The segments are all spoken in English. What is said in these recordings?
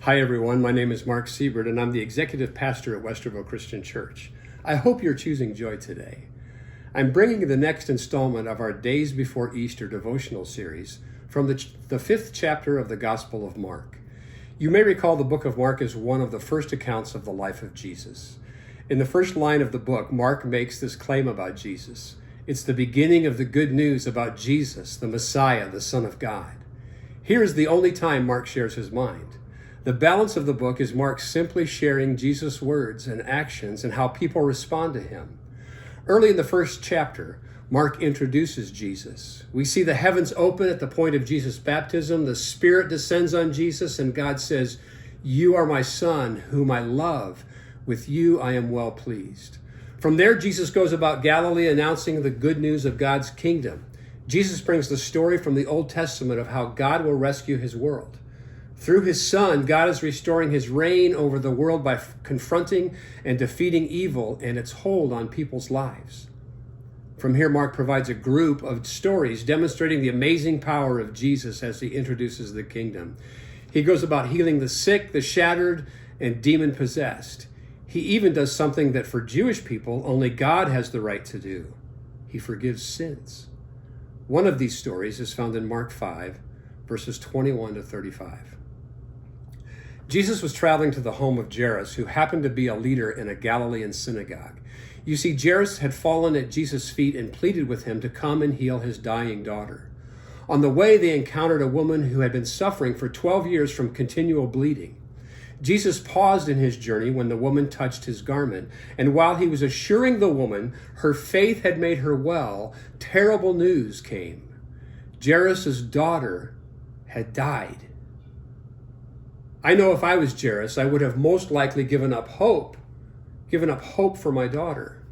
Hi everyone, my name is Mark Siebert and I'm the executive pastor at Westerville Christian Church. I hope you're choosing joy today. I'm bringing the next installment of our Days Before Easter devotional series from the fifth chapter of the Gospel of Mark. You may recall the book of Mark is one of the first accounts of the life of Jesus. In the first line of the book, Mark makes this claim about Jesus. It's the beginning of the good news about Jesus, the Messiah, the Son of God. Here is the only time Mark shares his mind. The balance of the book is Mark simply sharing Jesus' words and actions and how people respond to him. Early in the first chapter, Mark introduces Jesus. We see the heavens open at the point of Jesus' baptism. The Spirit descends on Jesus and God says, "You are my Son, whom I love. With you I am well pleased." From there, Jesus goes about Galilee announcing the good news of God's kingdom. Jesus brings the story from the Old Testament of how God will rescue his world. Through his Son, God is restoring his reign over the world by confronting and defeating evil and its hold on people's lives. From here, Mark provides a group of stories demonstrating the amazing power of Jesus as he introduces the kingdom. He goes about healing the sick, the shattered, and demon-possessed. He even does something that for Jewish people, only God has the right to do. He forgives sins. One of these stories is found in Mark 5, verses 21 to 35. Jesus was traveling to the home of Jairus, who happened to be a leader in a Galilean synagogue. You see, Jairus had fallen at Jesus' feet and pleaded with him to come and heal his dying daughter. On the way, they encountered a woman who had been suffering for 12 years from continual bleeding. Jesus paused in his journey when the woman touched his garment, and while he was assuring the woman her faith had made her well, terrible news came. Jairus' daughter had died. I know if I was Jairus, I would have most likely given up hope for my daughter.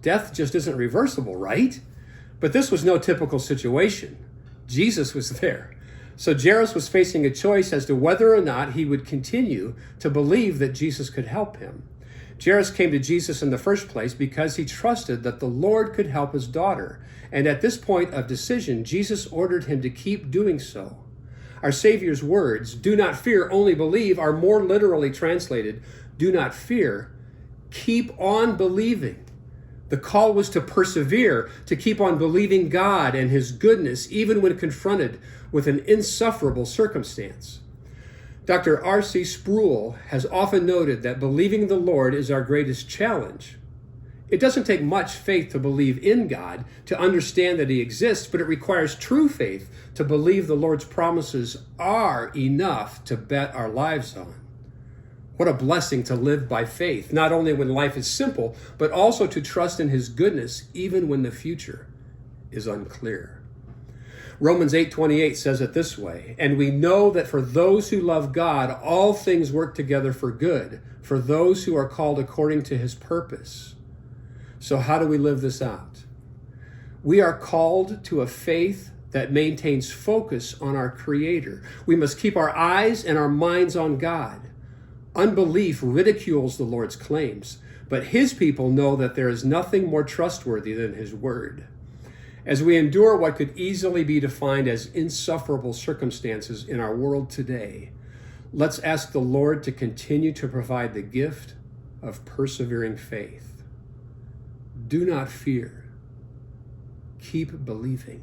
Death just isn't reversible, right? But this was no typical situation. Jesus was there. So Jairus was facing a choice as to whether or not he would continue to believe that Jesus could help him. Jairus came to Jesus in the first place because he trusted that the Lord could help his daughter. And at this point of decision, Jesus ordered him to keep doing so. Our Savior's words, "Do not fear, only believe," are more literally translated, "Do not fear, keep on believing." The call was to persevere, to keep on believing God and his goodness, even when confronted with an insufferable circumstance. Dr. R.C. Sproul has often noted that believing the Lord is our greatest challenge. It doesn't take much faith to believe in God, to understand that he exists, but it requires true faith to believe the Lord's promises are enough to bet our lives on. What a blessing to live by faith, not only when life is simple, but also to trust in his goodness even when the future is unclear. Romans 8:28 says it this way, "And we know that for those who love God, all things work together for good, for those who are called according to his purpose." So how do we live this out? We are called to a faith that maintains focus on our Creator. We must keep our eyes and our minds on God. Unbelief ridicules the Lord's claims, but his people know that there is nothing more trustworthy than his word. As we endure what could easily be defined as insufferable circumstances in our world today, let's ask the Lord to continue to provide the gift of persevering faith. Do not fear. Keep believing.